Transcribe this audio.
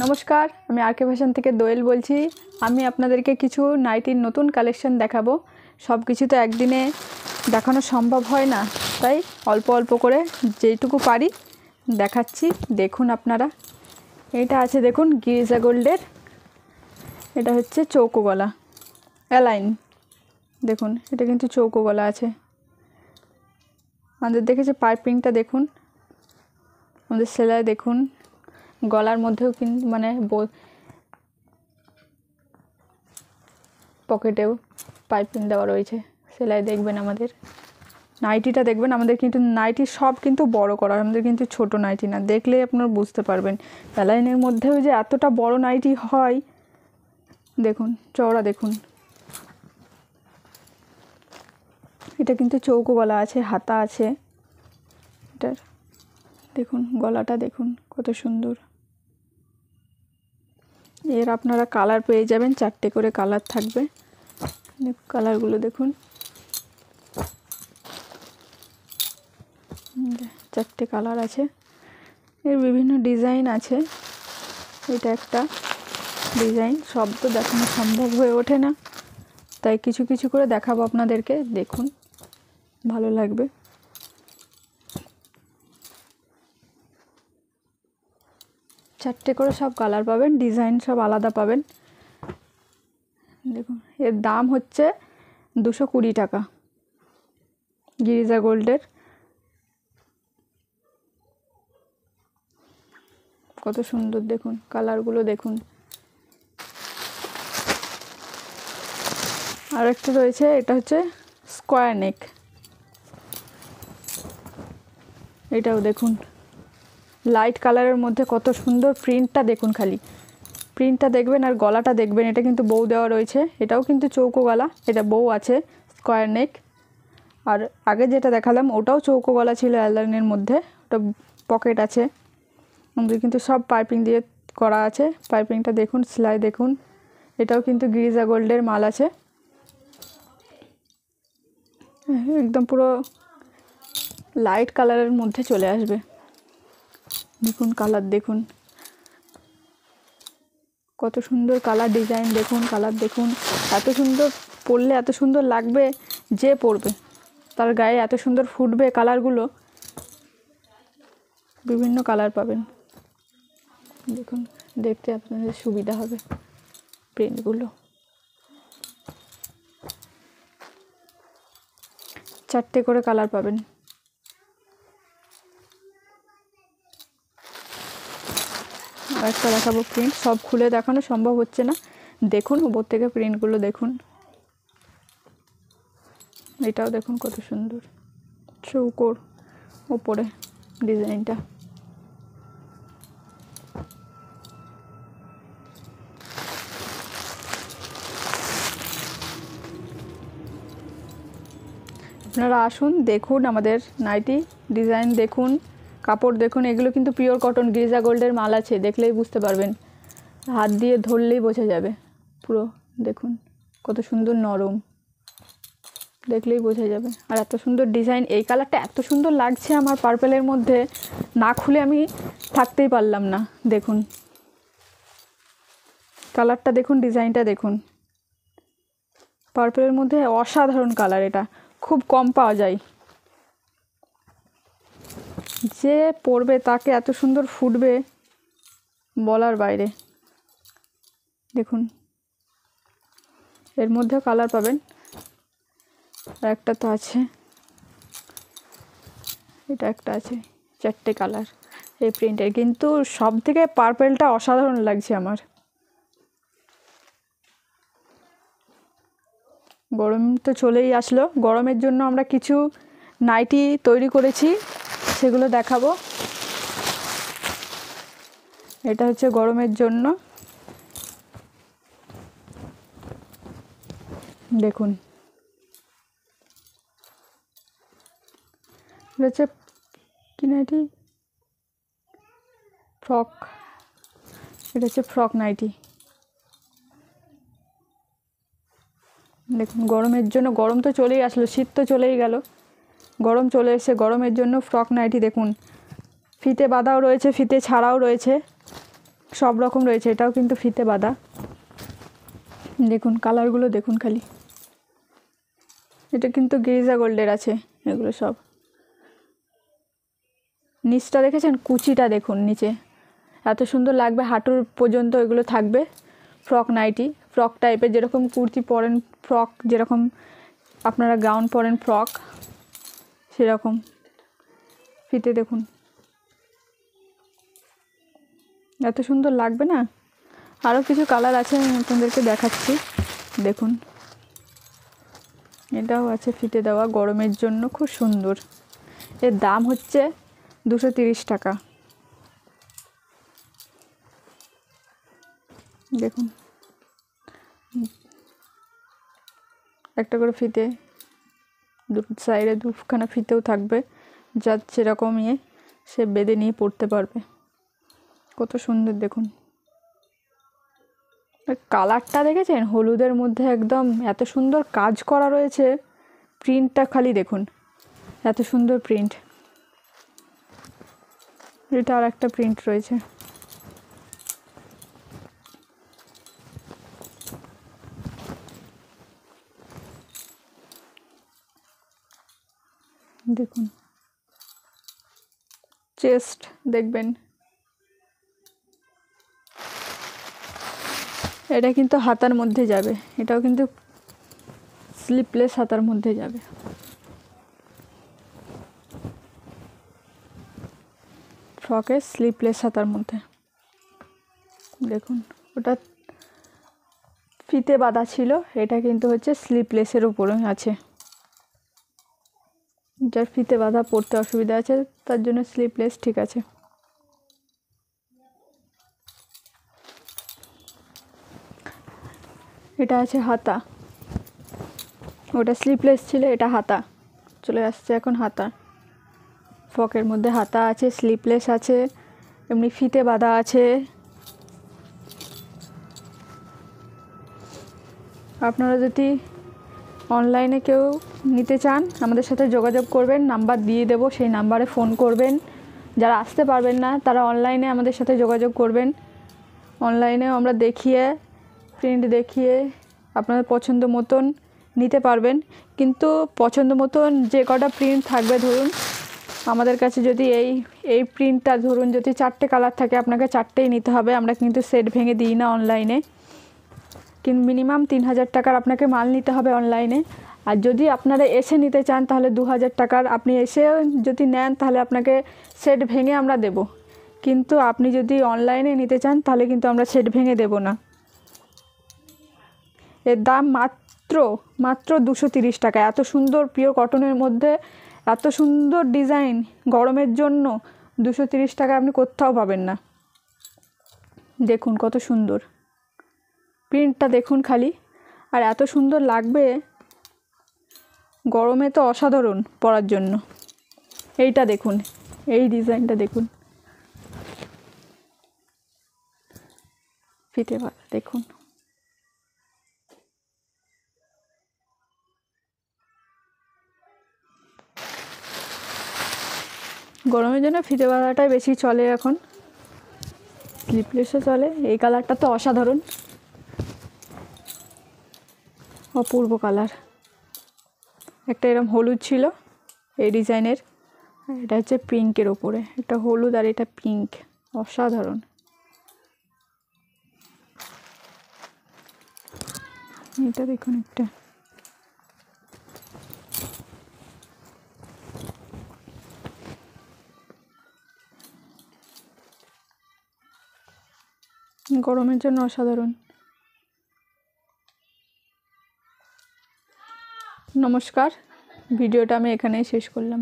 নমস্কার, আমি আরকে ফ্যাশন থেকে দোয়েল বলছি। আমি আপনাদেরকে কিছু নাইটির নতুন কালেকশন দেখাবো। সব কিছু তো একদিনে দেখানো সম্ভব হয় না, তাই অল্প অল্প করে যেটুকু পারি দেখাচ্ছি। দেখুন আপনারা, এটা আছে দেখুন গিরিজা গোল্ডের, এটা হচ্ছে চৌকো গলা অ্যালাইন। দেখুন এটা কিন্তু চৌকো গলা আছে। আমাদের দেখেছে পাইপিংটা দেখুন, আমাদের সেলাই দেখুন, গলার মধ্যেও কিন্তু মানে পকেটেও পাইপিং দেওয়া রয়েছে। সেলাই দেখবেন, আমাদের নাইটিটা দেখবেন। আমাদের কিন্তু নাইটি সব কিন্তু বড় করা, আমাদের কিন্তু ছোট নাইটি না। দেখলেই আপনারা বুঝতে পারবেন অ্যালাইনের মধ্যেও যে এতটা বড় নাইটি হয়। দেখুন চওড়া দেখুন, এটা কিন্তু চৌকো গলা আছে, হাতা আছে এটার। দেখুন গলাটা দেখুন কত সুন্দর। এর আপনারা কালার পেয়ে যাবেন, 4টে করে কালার থাকবে। কালারগুলো দেখুন, 4টে কালার আছে। এর বিভিন্ন ডিজাইন আছে। এটা একটা ডিজাইন, সব তো দেখানো সম্ভব হয়ে ওঠে না, তাই কিছু কিছু করে দেখাবো আপনাদেরকে। দেখুন ভালো লাগবে। চারটে করে সব কালার পাবেন, ডিজাইন সব আলাদা পাবেন। দেখুন এর দাম হচ্ছে 220 টাকা, গিরিজা গোল্ডের। কত সুন্দর দেখুন কালারগুলো দেখুন। আর একটা রয়েছে, এটা হচ্ছে স্কোয়ার নেক। এটাও দেখুন লাইট কালারের মধ্যে কত সুন্দর প্রিন্টটা দেখুন, খালি প্রিন্টটা দেখবেন আর গলাটা দেখবেন। এটা কিন্তু বউ দেওয়া রয়েছে, এটাও কিন্তু চৌকো গলা, এটা বউ আছে স্কোয়ার নেক। আর আগে যেটা দেখালাম ওটাও চৌকো গলা ছিল অ্যালাইনের মধ্যে, ওটা পকেট আছে। আমাদের কিন্তু সব পাইপিং দিয়ে করা আছে। পাইপিংটা দেখুন, সেলাই দেখুন। এটাও কিন্তু গিরিজা গোল্ডের মাল আছে, একদম পুরো লাইট কালারের মধ্যে চলে আসবে। দেখুন কালার দেখুন কত সুন্দর কালার, ডিজাইন দেখুন, কালার দেখুন। এত সুন্দর পরলে এত সুন্দর লাগবে, যে পরবে তার গায়ে এত সুন্দর ফুটবে কালারগুলো। বিভিন্ন কালার পাবেন, দেখুন দেখতে আপনাদের সুবিধা হবে প্রিন্টগুলো। 4টে করে কালার পাবেন। আর একটা দেখাবো প্রিন্ট, সব খুলে দেখানো সম্ভব হচ্ছে না। দেখুন উপর থেকে প্রিন্টগুলো দেখুন। এটাও দেখুন কত সুন্দর, চৌকোর উপরে ডিজাইনটা। আপনারা আসুন, দেখুন আমাদের নাইটি ডিজাইন দেখুন, কাপড় দেখুন। এগুলো কিন্তু পিওর কটন, গিরিজা গোল্ডের মাল আছে, দেখলেই বুঝতে পারবেন। হাত দিয়ে ধরলেই বোঝা যাবে পুরো। দেখুন কত সুন্দর নরম, দেখলেই বোঝা যাবে। আর এত সুন্দর ডিজাইন, এই কালারটা এত সুন্দর লাগছে আমার পার্পেলের মধ্যে, না খুলে আমি থাকতেই পারলাম না। দেখুন কালারটা দেখুন, ডিজাইনটা দেখুন। পার্পেলের মধ্যে অসাধারণ কালার, এটা খুব কম পাওয়া যায়। যে পরবে তাকে এত সুন্দর ফুটবে বলার বাইরে। দেখুন এর মধ্যেও কালার পাবেন, আর একটা তো আছে, এটা একটা আছে। 4টে কালার এই প্রিন্টের, কিন্তু সব থেকে পার্পেলটা অসাধারণ লাগছে আমার। গরম তো চলেই আসলো, গরমের জন্য আমরা কিছু নাইটি তৈরি করেছি, সেগুলো দেখাবো। এটা হচ্ছে গরমের জন্য, দেখুন এটা হচ্ছে কি নাইটি, ফ্রক। এটা হচ্ছে ফ্রক নাইটি। দেখুন গরমের জন্য, গরম তো চলেই আসলো, শীত তো চলেই গেল, গরম চলে এসে গরমের জন্য ফ্রক নাইটি দেখুন। ফিতে বাঁধাও রয়েছে, ফিতে ছাড়াও রয়েছে। সব রকম রয়েছে। এটাও কিন্তু ফিতে বাঁধা, দেখুন কালারগুলো দেখুন খালি। এটা কিন্তু গিরিজা গোল্ডের আছে এগুলো সব। নিচটা দেখেছেন, কুচিটা দেখুন নিচে, এত সুন্দর লাগবে, হাঁটুর পর্যন্ত এগুলো থাকবে। ফ্রক নাইটি, ফ্রক টাইপের, যেরকম কুর্তি পরেন ফ্রক, যেরকম আপনারা গাউন পরেন ফ্রক, সেরকম ফিতে দেখুন, এত সুন্দর লাগবে না। আরও কিছু কালার আছে, আমি আপনাদেরকে দেখাচ্ছি, দেখুন। এটাও আছে ফিতে দেওয়া, গরমের জন্য খুব সুন্দর। এর দাম হচ্ছে 230 টাকা। দেখুন একটা করে ফিতে, দুটো সাইডে দুখানা ফিতেও থাকবে, যার সেরকম সে বেঁধে নিয়ে পড়তে পারবে। কত সুন্দর দেখুন। কালারটা দেখেছেন, হলুদের মধ্যে একদম এত সুন্দর কাজ করা রয়েছে। প্রিন্টটা খালি দেখুন, এত সুন্দর প্রিন্ট। এটা আর একটা প্রিন্ট রয়েছে, দেখুন। চেস্ট দেখবেন, এটা কিন্তু হাতার মধ্যে যাবে, এটাও কিন্তু স্লিপলেস হাতার মধ্যে যাবে। ফ্রকের স্লিপলেস হাতার মধ্যে দেখুন। ওটা ফিতে বাঁধা ছিল, এটা কিন্তু হচ্ছে স্লিপলেসের উপরে আছে। যার ফিতে বাঁধা পড়তে অসুবিধা আছে তার জন্য স্লিপলেস ঠিক আছে। এটা আছে হাতা, ওটা স্লিপলেস ছিল, এটা হাতা চলে আসছে এখন হাতা। ফ্রকের মধ্যে হাতা আছে, স্লিপলেস আছে, এমনি ফিতে বাঁধা আছে। আপনারা যদি অনলাইনে কেউ নিতে চান আমাদের সাথে যোগাযোগ করবেন, নাম্বার দিয়ে দেবো, সেই নাম্বারে ফোন করবেন। যারা আসতে পারবেন না তারা অনলাইনে আমাদের সাথে যোগাযোগ করবেন। অনলাইনেও আমরা দেখিয়ে, প্রিন্ট দেখিয়ে আপনাদের পছন্দ মতন নিতে পারবেন। কিন্তু পছন্দ মতন যে কটা প্রিন্ট থাকবে, ধরুন আমাদের কাছে যদি এই প্রিন্টটা ধরুন যদি 4টে কালার থাকে, আপনাকে 4টেই নিতে হবে। আমরা কিন্তু সেট ভেঙে দিই না অনলাইনে, কিন্তু মিনিমাম 3000 টাকার আপনাকে মাল নিতে হবে অনলাইনে। আর যদি আপনারা এসে নিতে চান তাহলে 2000 টাকার, আপনি এসে যদি নেন তাহলে আপনাকে সেট ভেঙে আমরা দেব। কিন্তু আপনি যদি অনলাইনে নিতে চান তাহলে কিন্তু আমরা সেট ভেঙে দেব না। এর দাম মাত্র 230 টাকা। এত সুন্দর পিওর কটনের মধ্যে এত সুন্দর ডিজাইন, গরমের জন্য 230 টাকা আপনি কোথাও পাবেন না। দেখুন কত সুন্দর প্রিন্টটা দেখুন খালি, আর এত সুন্দর লাগবে গরমে তো অসাধারণ পরার জন্য। এইটা দেখুন, এই ডিজাইনটা দেখুন, ফিতে বাঁধা দেখুন। গরমের জন্য ফিতে বাঁধাটাই বেশি চলে এখন, স্লিপলেসও চলে। এই কালারটা তো অসাধারণ, অপূর্ব কালার। একটা এরকম হলুদ ছিল এই ডিজাইনের, এটা হচ্ছে পিঙ্কের ওপরে, এটা হলুদ আর এটা পিঙ্ক, অসাধারণ। এটা দেখুন একটা, গরমের জন্য অসাধারণ। নমস্কার, ভিডিওটা আমি এখানেই শেষ করলাম।